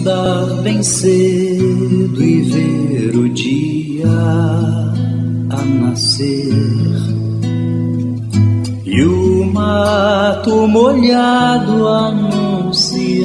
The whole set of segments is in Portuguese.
acordar bem cedo e ver o dia a nascer, e o mato molhado anunciando.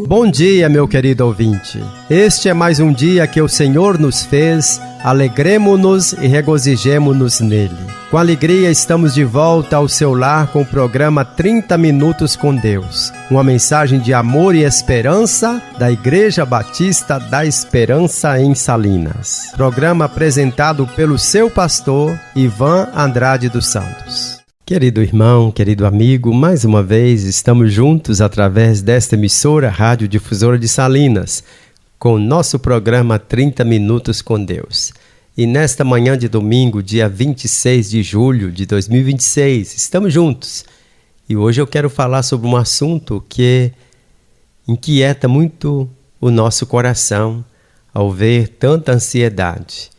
Bom dia, meu querido ouvinte. Este é mais um dia que o Senhor nos fez. Alegremo-nos e regozijemo-nos nele. Com alegria estamos de volta ao seu lar com o programa 30 Minutos com Deus. Uma mensagem de amor e esperança da Igreja Batista da Esperança em Salinas. Programa apresentado pelo seu pastor Ivan Andrade dos Santos. Querido irmão, querido amigo, mais uma vez estamos juntos através desta emissora Rádio Difusora de Salinas, com o nosso programa 30 Minutos com Deus. E nesta manhã de domingo, dia 26 de julho de 2026, estamos juntos. E hoje eu quero falar sobre um assunto que inquieta muito o nosso coração ao ver tanta ansiedade.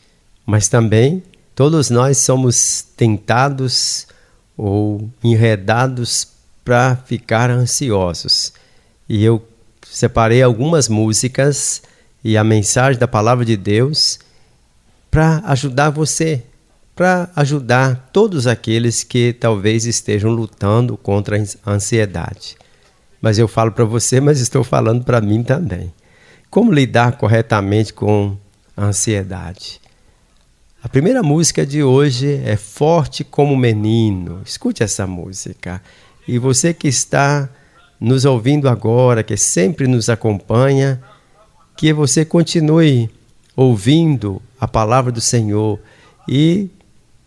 Mas também todos nós somos tentados ou enredados para ficar ansiosos. E eu separei algumas músicas e a mensagem da Palavra de Deus para ajudar você, para ajudar todos aqueles que talvez estejam lutando contra a ansiedade. Mas eu falo para você, mas estou falando para mim também. Como lidar corretamente com a ansiedade? A primeira música de hoje é Forte como Menino. Escute essa música. E você que está nos ouvindo agora, que sempre nos acompanha, que você continue ouvindo a palavra do Senhor e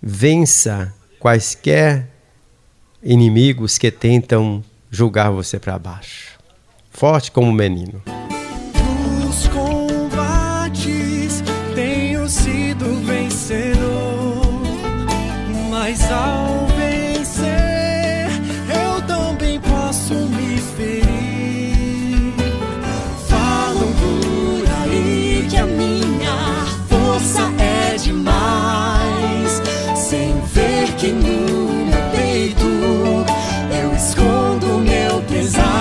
vença quaisquer inimigos que tentam julgar você para baixo. Forte como menino. Nos combates tenho sido vencedor, mas ao vencer eu também posso me ferir. Falam por aí que a minha força é demais, sem ver que no meu peito eu escondo meu pesar.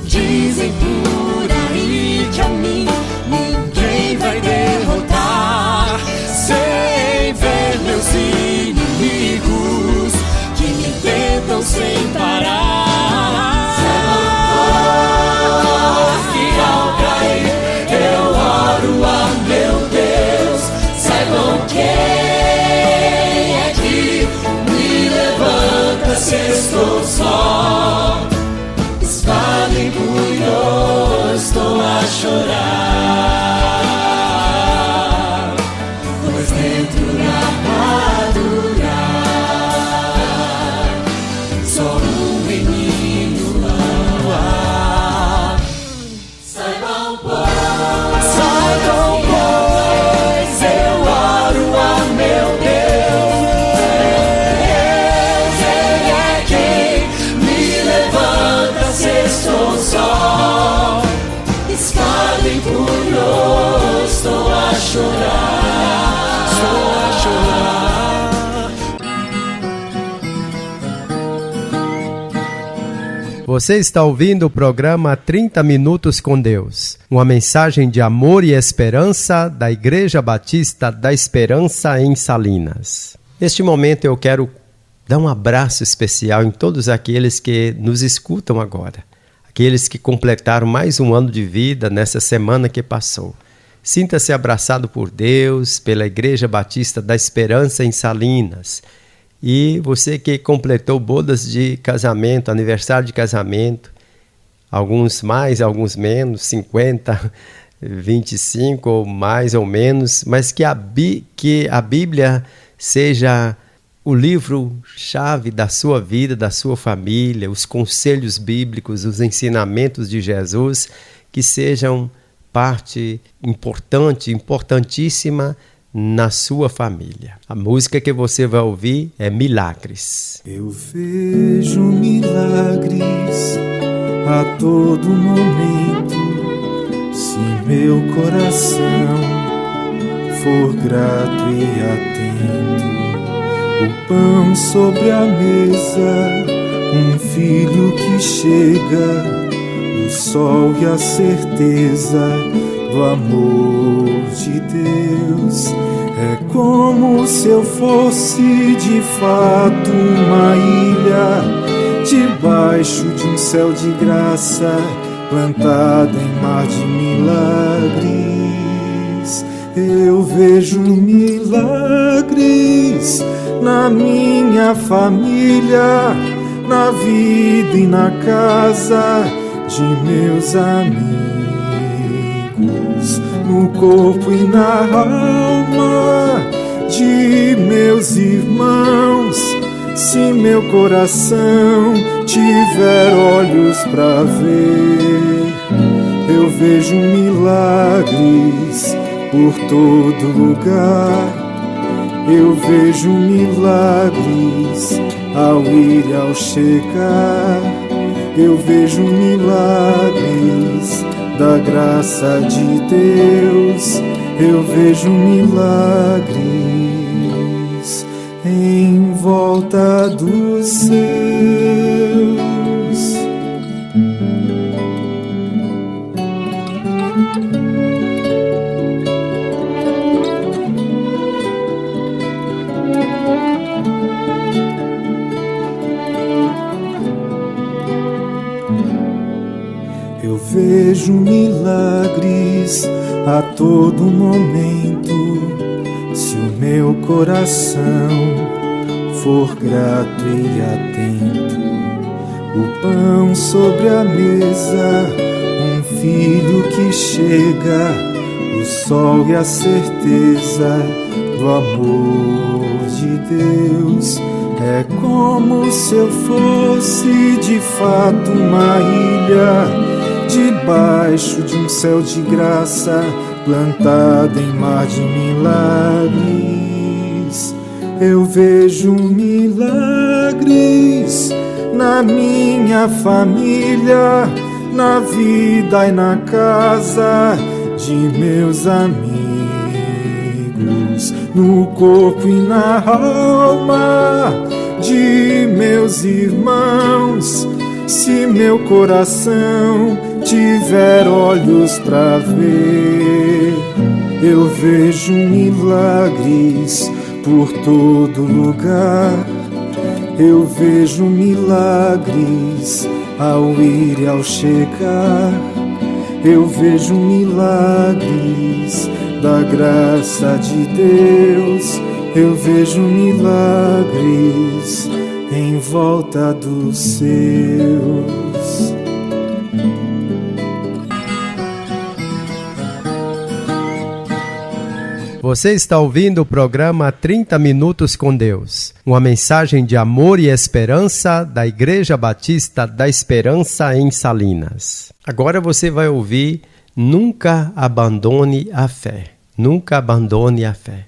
Dizem por aí que a mim ninguém vai derrotar, sem ver meus inimigos que me tentam sem parar. Saibam que ao cair eu oro a meu Deus, saibam quem é que me levanta se estou só. Espada em punho, estou a chorar, pois dentro da armadura só um menino há. Saibam, pois, eu oro a meu Deus, Ele é quem me levanta se estou só. Espada em punho, estou a chorar, estou a chorar. Você está ouvindo o programa 30 Minutos com Deus, uma mensagem de amor e esperança da Igreja Batista da Esperança em Salinas. Neste momento eu quero dar um abraço especial em todos aqueles que nos escutam agora. aqueles que completaram mais um ano de vida nessa semana que passou. Sinta-se abraçado por Deus, pela Igreja Batista da Esperança em Salinas. E você que completou bodas de casamento, aniversário de casamento, alguns mais, alguns menos, 50, 25 ou mais ou menos, mas que a Bíblia seja o livro-chave da sua vida, da sua família, os conselhos bíblicos, os ensinamentos de Jesus, que sejam parte importante, importantíssima na sua família. A música que você vai ouvir é Milagres. Eu vejo milagres a todo momento, se meu coração for grato e atento. O pão sobre a mesa, um filho que chega, o sol e a certeza do amor de Deus. É como se eu fosse de fato uma ilha, debaixo de um céu de graça, plantada em mar de milagres. Eu vejo milagres na minha família, na vida e na casa de meus amigos, no corpo e na alma de meus irmãos. Se meu coração tiver olhos para ver, eu vejo milagres por todo lugar. Eu vejo milagres ao ir e ao chegar. Eu vejo milagres da graça de Deus. Eu vejo milagres em volta dos seus. Eu vejo milagres a todo momento, se o meu coração for grato e atento. O pão sobre a mesa, um filho que chega, o sol e a certeza do amor de Deus. É como se eu fosse de fato uma ilha, debaixo de um céu de graça, plantada em mar de milagres. Eu vejo milagres na minha família, na vida e na casa de meus amigos, no corpo e na alma de meus irmãos. Se meu coração tiver olhos para ver, eu vejo milagres por todo lugar. Eu vejo milagres ao ir e ao chegar. Eu vejo milagres da graça de Deus. Eu vejo milagres em volta dos seus. Você está ouvindo o programa 30 Minutos com Deus, uma mensagem de amor e esperança da Igreja Batista da Esperança em Salinas. Agora você vai ouvir Nunca Abandone a Fé. Nunca abandone a fé.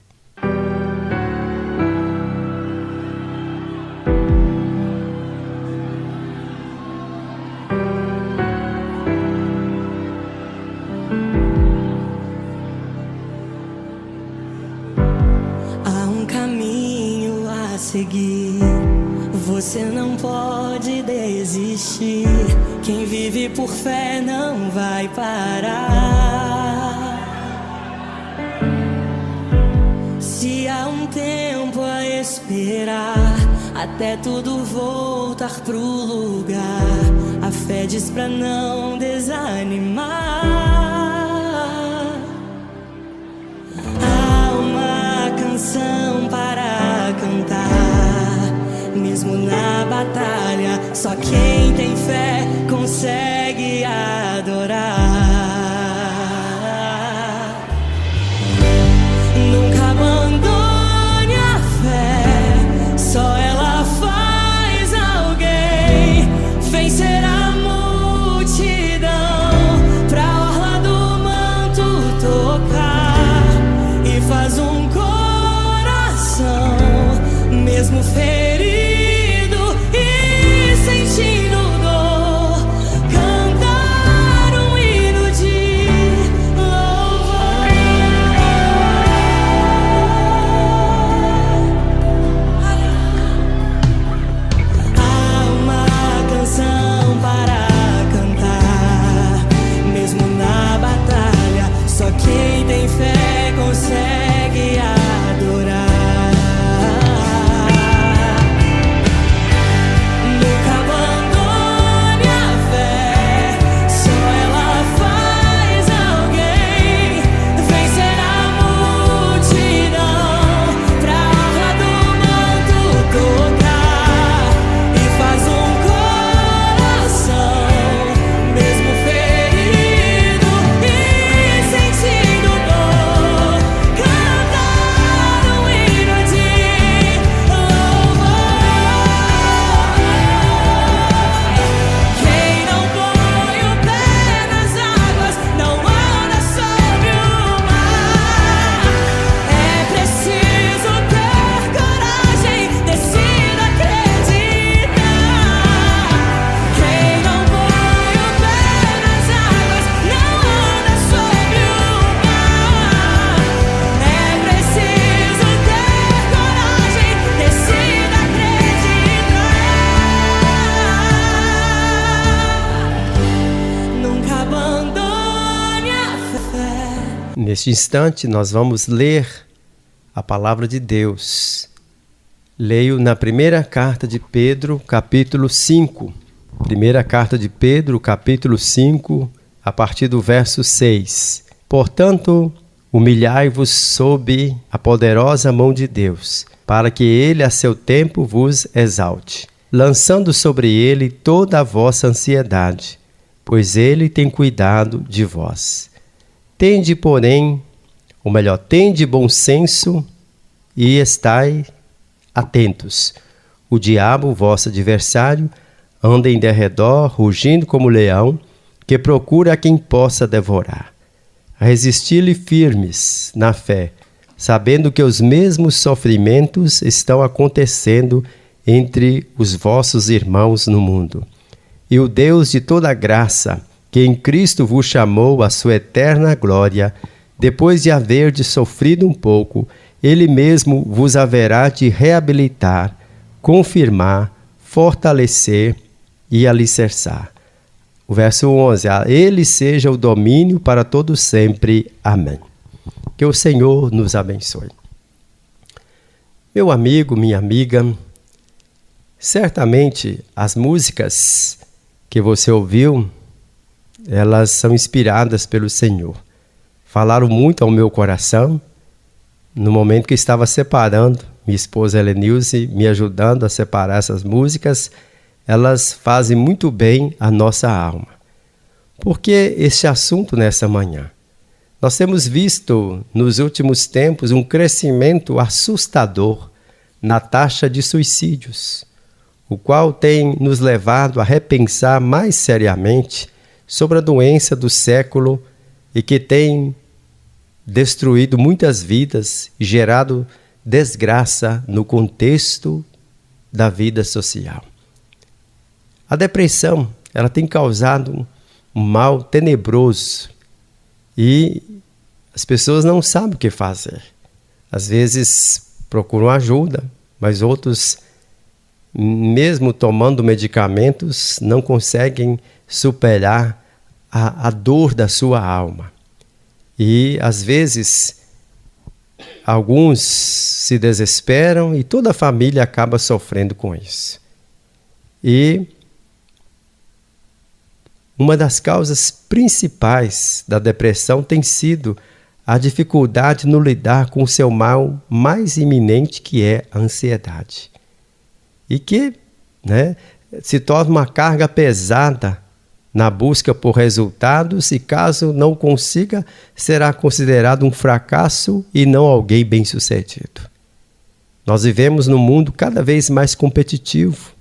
Seguir, você não pode desistir. Quem vive por fé não vai parar. Se há um tempo a esperar, até tudo voltar pro lugar. A fé diz pra não desanimar. Há uma canção para cantar, mesmo na batalha. Só quem tem fé consegue adorar. Nunca abandone a fé, só ela faz alguém vencer a multidão, pra orla do manto tocar, e faz um coração, mesmo ferido e sentindo dor, cantar um hino de louvor. Há uma canção para cantar, mesmo na batalha. Só quem tem fé consegue adorar. Nunca abandone a fé, só ela faz alguém vencer a multidão, pra orla do manto tocar, e faz um coração, mesmo ferido e sentindo dor, cantar um hino de louvor. Quem não põe o pé nas águas não anda sobre o mar. É preciso ter coragem, decida acreditar. Quem não põe o pé nas águas não anda sobre o mar. É preciso ter coragem, decida acreditar. Nunca abandone a fé. Neste instante, nós vamos ler a palavra de Deus. Leio na primeira carta de Pedro, capítulo 5. Primeira carta de Pedro, capítulo 5, a partir do verso 6. Portanto, humilhai-vos sob a poderosa mão de Deus, para que ele a seu tempo vos exalte, lançando sobre ele toda a vossa ansiedade, pois ele tem cuidado de vós. Tende, porém, ou melhor, tende bom senso e estai atentos. O diabo, vosso adversário, anda em derredor, rugindo como leão, que procura a quem possa devorar. Resisti-lhe firmes na fé, sabendo que os mesmos sofrimentos estão acontecendo entre os vossos irmãos no mundo. E o Deus de toda graça, que em Cristo vos chamou à sua eterna glória, depois de haverdes sofrido um pouco, ele mesmo vos haverá de reabilitar, confirmar, fortalecer e alicerçar. O verso 11, a ele seja o domínio para todo sempre. Amém. Que o Senhor nos abençoe. Meu amigo, minha amiga, certamente as músicas que você ouviu, elas são inspiradas pelo Senhor. Falaram muito ao meu coração no momento que estava separando, minha esposa Helenilze me ajudando a separar essas músicas. Elas fazem muito bem à nossa alma. Por que este assunto nessa manhã? Nós temos visto nos últimos tempos um crescimento assustador na taxa de suicídios, o qual tem nos levado a repensar mais seriamente sobre a doença do século e que tem destruído muitas vidas e gerado desgraça no contexto da vida social. A depressão, ela tem causado um mal tenebroso e as pessoas não sabem o que fazer. Às vezes procuram ajuda, mas outros, mesmo tomando medicamentos, não conseguem superar a dor da sua alma. E às vezes alguns se desesperam e toda a família acaba sofrendo com isso. E uma das causas principais da depressão tem sido a dificuldade no lidar com o seu mal mais iminente, que é a ansiedade. E que, se torna uma carga pesada na busca por resultados e, caso não consiga, será considerado um fracasso e não alguém bem-sucedido. Nós vivemos num mundo cada vez mais competitivo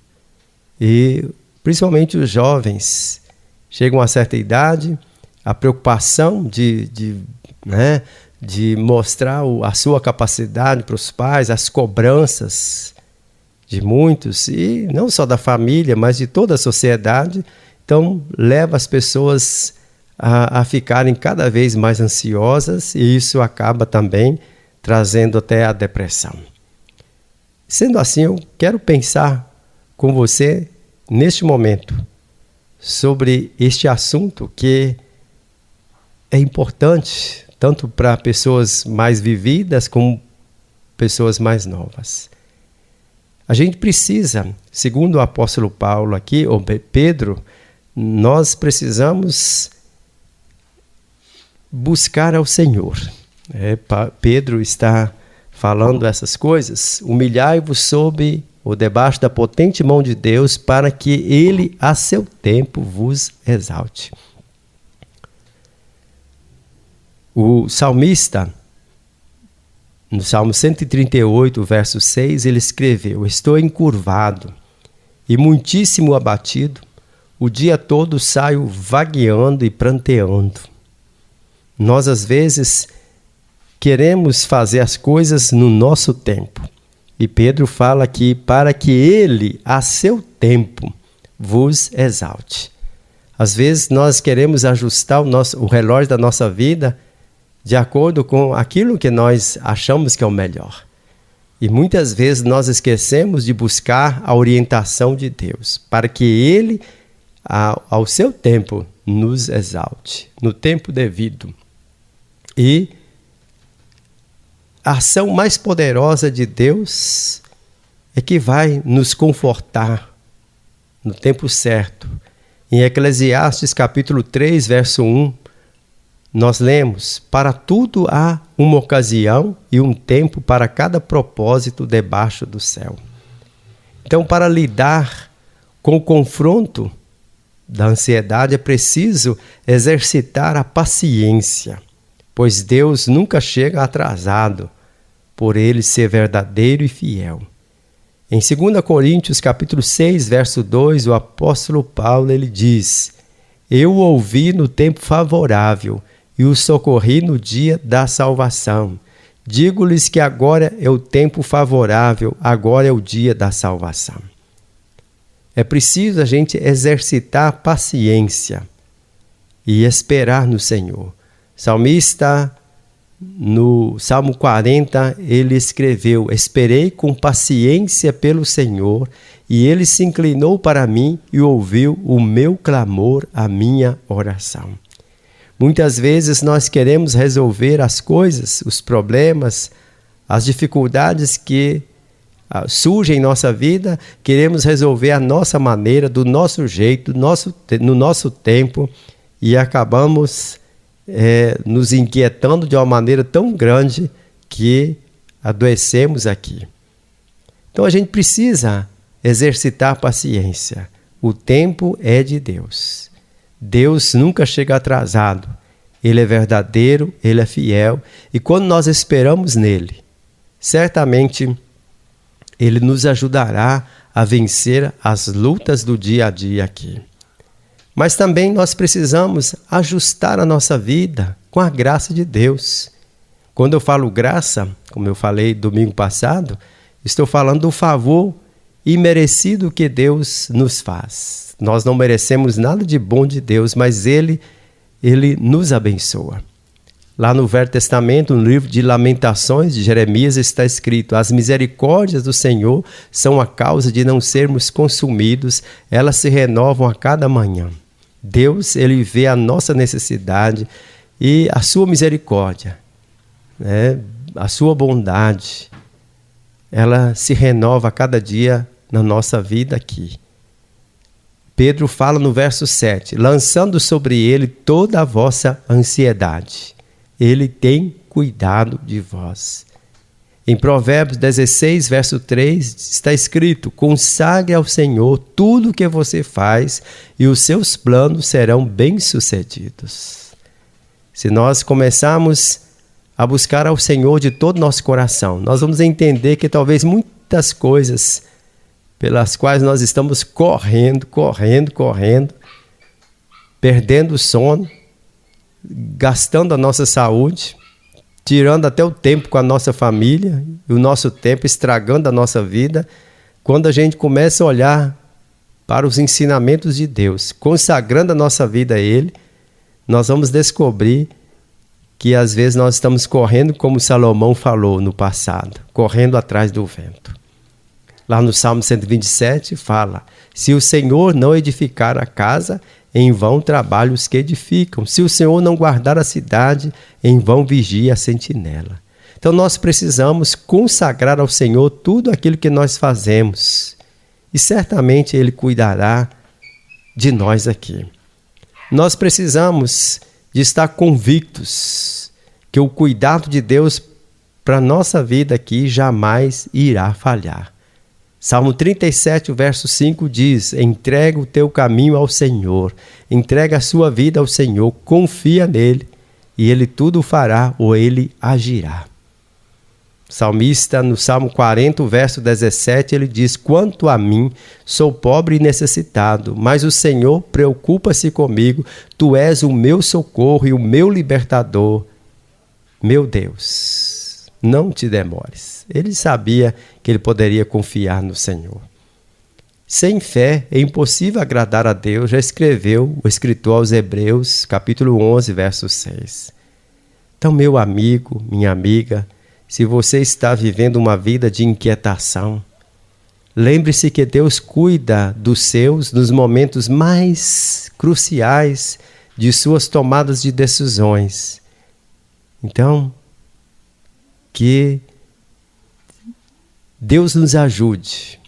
e, principalmente os jovens, chegam a certa idade, a preocupação de mostrar a sua capacidade para os pais, as cobranças de muitos, e não só da família, mas de toda a sociedade, então leva as pessoas a ficarem cada vez mais ansiosas, e isso acaba também trazendo até a depressão. Sendo assim, eu quero pensar com você neste momento sobre este assunto que é importante tanto para pessoas mais vividas como pessoas mais novas. A gente precisa, segundo o apóstolo Paulo aqui, ou Pedro, nós precisamos buscar ao Senhor. Pedro está falando essas coisas. Humilhai-vos sob ou debaixo da potente mão de Deus, para que Ele, a seu tempo, vos exalte. O salmista, no Salmo 138, verso 6, ele escreveu: estou encurvado e muitíssimo abatido, o dia todo saio vagueando e pranteando. Nós, às vezes, queremos fazer as coisas no nosso tempo. E Pedro fala aqui, para que Ele, a seu tempo, vos exalte. Às vezes nós queremos ajustar o relógio da nossa vida de acordo com aquilo que nós achamos que é o melhor. E muitas vezes nós esquecemos de buscar a orientação de Deus, para que Ele, ao seu tempo, nos exalte, no tempo devido. E a ação mais poderosa de Deus é que vai nos confortar no tempo certo. Em Eclesiastes capítulo 3, verso 1, nós lemos: para tudo há uma ocasião e um tempo para cada propósito debaixo do céu. Então, para lidar com o confronto da ansiedade é preciso exercitar a paciência, pois Deus nunca chega atrasado, por Ele ser verdadeiro e fiel. Em 2 Coríntios capítulo 6, verso 2, o apóstolo Paulo ele diz: eu o ouvi no tempo favorável e o socorri no dia da salvação. Digo-lhes que agora é o tempo favorável, agora é o dia da salvação. É preciso a gente exercitar a paciência e esperar no Senhor. Salmista, no Salmo 40, ele escreveu: esperei com paciência pelo Senhor, e Ele se inclinou para mim e ouviu o meu clamor, a minha oração. Muitas vezes nós queremos resolver as coisas, os problemas, as dificuldades que surgem em nossa vida, queremos resolver à nossa maneira, do nosso jeito, no nosso tempo, e acabamos nos inquietando de uma maneira tão grande que adoecemos aqui. Então a gente precisa exercitar a paciência. O tempo é de Deus. Deus nunca chega atrasado. Ele é verdadeiro, Ele é fiel. E quando nós esperamos nele, certamente Ele nos ajudará a vencer as lutas do dia a dia aqui. Mas também nós precisamos ajustar a nossa vida com a graça de Deus. Quando eu falo graça, como eu falei domingo passado, estou falando do favor imerecido que Deus nos faz. Nós não merecemos nada de bom de Deus, mas Ele nos abençoa. Lá no Velho Testamento, no livro de Lamentações de Jeremias, está escrito: as misericórdias do Senhor são a causa de não sermos consumidos, elas se renovam a cada manhã. Deus, Ele vê a nossa necessidade e a sua misericórdia, a sua bondade, ela se renova a cada dia na nossa vida aqui. Pedro fala no verso 7, lançando sobre ele toda a vossa ansiedade. Ele tem cuidado de vós. Em Provérbios 16, verso 3, está escrito: consagre ao Senhor tudo o que você faz e os seus planos serão bem-sucedidos. Se nós começarmos a buscar ao Senhor de todo o nosso coração, nós vamos entender que talvez muitas coisas pelas quais nós estamos correndo, perdendo o sono, gastando a nossa saúde, tirando até o tempo com a nossa família, e o nosso tempo estragando a nossa vida. Quando a gente começa a olhar para os ensinamentos de Deus, consagrando a nossa vida a Ele, nós vamos descobrir que às vezes nós estamos correndo como Salomão falou no passado, correndo atrás do vento. Lá no Salmo 127 fala: se o Senhor não edificar a casa, em vão trabalham os que edificam. Se o Senhor não guardar a cidade, em vão vigia a sentinela. Então nós precisamos consagrar ao Senhor tudo aquilo que nós fazemos. E certamente Ele cuidará de nós aqui. Nós precisamos de estar convictos que o cuidado de Deus para a nossa vida aqui jamais irá falhar. Salmo 37, verso 5 diz: entrega o teu caminho ao Senhor, entrega a sua vida ao Senhor, confia nele e ele tudo fará ou ele agirá. O salmista, no Salmo 40, verso 17, ele diz: quanto a mim, sou pobre e necessitado, mas o Senhor preocupa-se comigo, tu és o meu socorro e o meu libertador. Meu Deus, não te demores. Ele sabia que ele poderia confiar no Senhor. Sem fé é impossível agradar a Deus, já escreveu o escritor aos Hebreus, capítulo 11, verso 6. Então, meu amigo, minha amiga, se você está vivendo uma vida de inquietação, lembre-se que Deus cuida dos seus nos momentos mais cruciais de suas tomadas de decisões. Então, que Deus nos ajude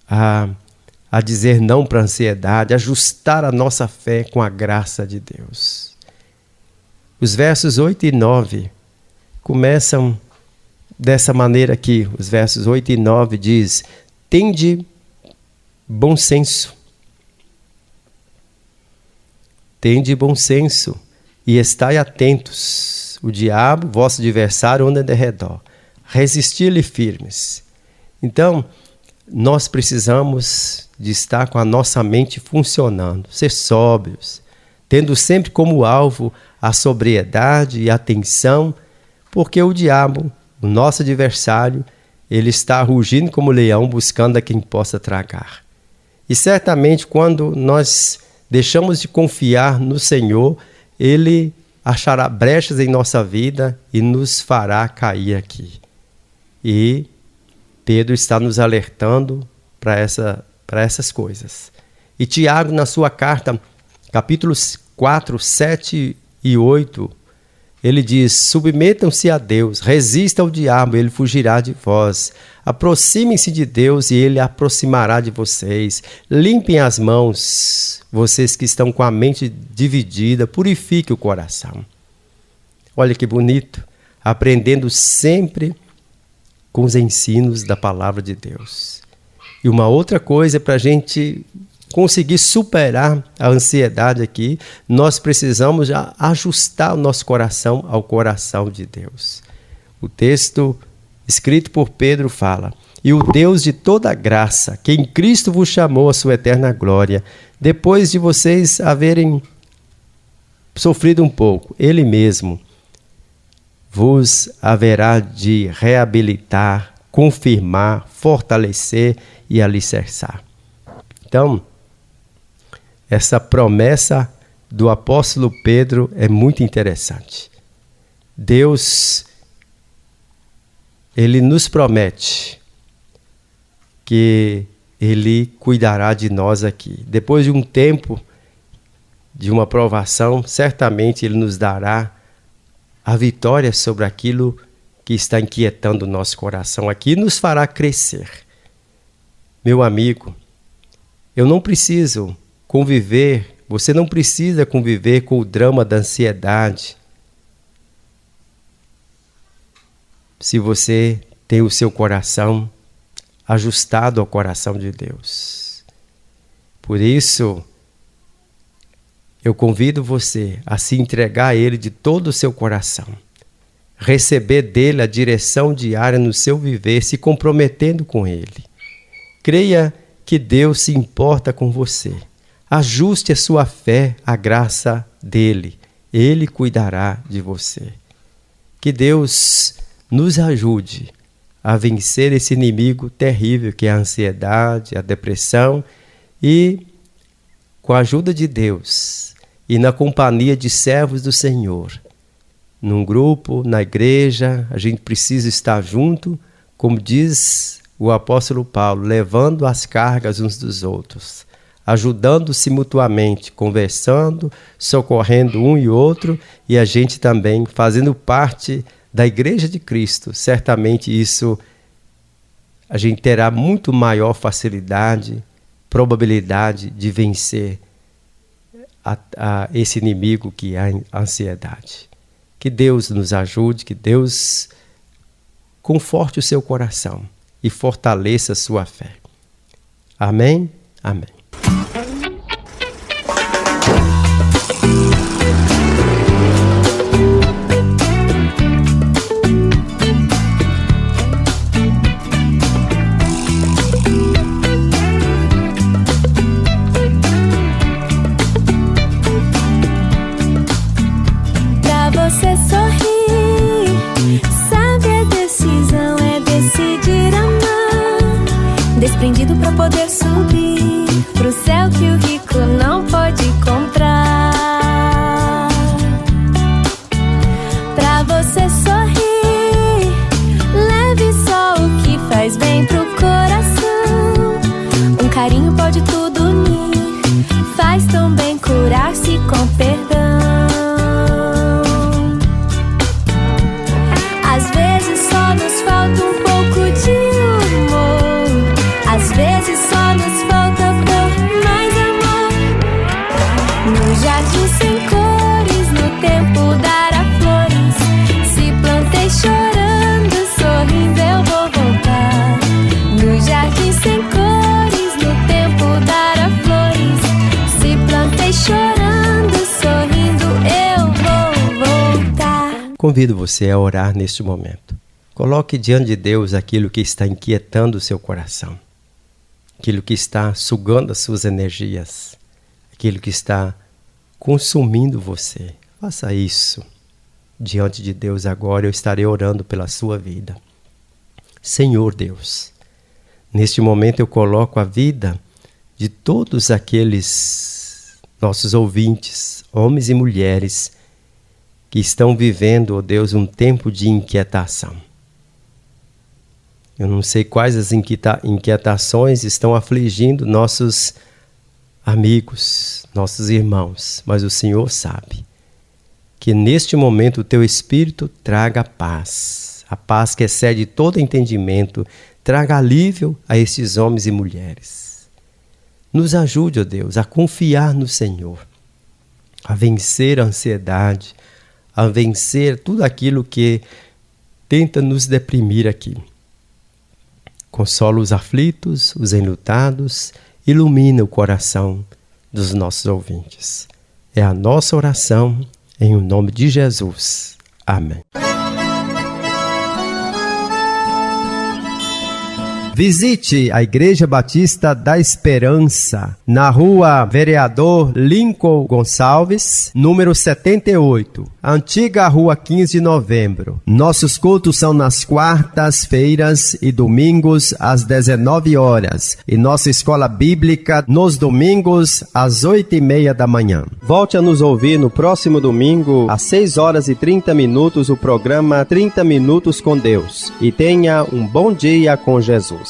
a dizer não para a ansiedade, ajustar a nossa fé com a graça de Deus. Os versos 8 e 9 começam dessa maneira aqui. Os versos 8 e 9 diz: tende bom senso. Tende bom senso e estai atentos. O diabo, vosso adversário, anda de redor. Resisti-lhe firmes. Então, nós precisamos de estar com a nossa mente funcionando, ser sóbrios, tendo sempre como alvo a sobriedade e a atenção, porque o diabo, o nosso adversário, ele está rugindo como leão buscando a quem possa tragar. E certamente quando nós deixamos de confiar no Senhor, Ele achará brechas em nossa vida e nos fará cair aqui. E Pedro está nos alertando para essas coisas. E Tiago, na sua carta, capítulos 4, 7 e 8, ele diz: submetam-se a Deus, resista ao diabo, ele fugirá de vós. Aproximem-se de Deus e ele aproximará de vocês. Limpem as mãos, vocês que estão com a mente dividida, purifiquem o coração. Olha que bonito, aprendendo sempre com os ensinos da palavra de Deus. E uma outra coisa, para a gente conseguir superar a ansiedade aqui, nós precisamos ajustar o nosso coração ao coração de Deus. O texto escrito por Pedro fala: e o Deus de toda graça, que em Cristo vos chamou à sua eterna glória, depois de vocês haverem sofrido um pouco, Ele mesmo vos haverá de reabilitar, confirmar, fortalecer e alicerçar. Então, essa promessa do apóstolo Pedro é muito interessante. Deus, Ele nos promete que Ele cuidará de nós aqui. Depois de um tempo, de uma provação, certamente Ele nos dará a vitória sobre aquilo que está inquietando o nosso coração aqui nos fará crescer. Meu amigo, eu não preciso conviver, você não precisa conviver com o drama da ansiedade. Se você tem o seu coração ajustado ao coração de Deus. Por isso, eu convido você a se entregar a Ele de todo o seu coração. Receber dele a direção diária no seu viver, se comprometendo com Ele. Creia que Deus se importa com você. Ajuste a sua fé à graça dele. Ele cuidará de você. Que Deus nos ajude a vencer esse inimigo terrível que é a ansiedade, a depressão, e com a ajuda de Deus e na companhia de servos do Senhor, num grupo, na igreja, a gente precisa estar junto, como diz o apóstolo Paulo, levando as cargas uns dos outros, ajudando-se mutuamente, conversando, socorrendo um e outro, e a gente também fazendo parte da Igreja de Cristo. Certamente isso a gente terá muito maior facilidade, probabilidade de vencer a esse inimigo que é a ansiedade. Que Deus nos ajude, que Deus conforte o seu coração e fortaleça a sua fé. Amém? Amém. Você sorrir, sabe, a decisão é decidir amar, desprendido pra poder subir pro céu que o rico não pode comprar. Pra você sorrir, leve só o que faz bem pro coração. Um carinho pode tudo unir, faz tão bem curar-se com perdão. Às vezes só nos falta um pouco de humor, às vezes só nos falta por mais amor. No jardim sem cores, no tempo dará flores. Se plantei chorando, sorrindo eu vou voltar. No jardim sem cores, no tempo dará flores. Se plantei chorando, sorrindo eu vou voltar. Convido você a orar neste momento. Coloque diante de Deus aquilo que está inquietando o seu coração, aquilo que está sugando as suas energias, aquilo que está consumindo você. Faça isso diante de Deus agora. Eu estarei orando pela sua vida. Senhor Deus, neste momento eu coloco a vida de todos aqueles nossos ouvintes, homens e mulheres, que estão vivendo, ó Deus, um tempo de inquietação. Eu não sei quais as inquietações estão afligindo nossos amigos, nossos irmãos, mas o Senhor sabe. Que neste momento o Teu Espírito traga paz, a paz que excede todo entendimento, traga alívio a esses homens e mulheres. Nos ajude, ó Deus, a confiar no Senhor, a vencer a ansiedade, a vencer tudo aquilo que tenta nos deprimir aqui. Consola os aflitos, os enlutados, ilumina o coração dos nossos ouvintes. É a nossa oração em o nome de Jesus. Amém. Visite a Igreja Batista da Esperança, na rua Vereador Lincoln Gonçalves, número 78, antiga rua 15 de novembro. Nossos cultos são nas quartas-feiras e domingos às 19 horas e nossa escola bíblica nos domingos às 8:30 da manhã. Volte a nos ouvir no próximo domingo às 6h30 o programa 30 Minutos com Deus, e tenha um bom dia com Jesus.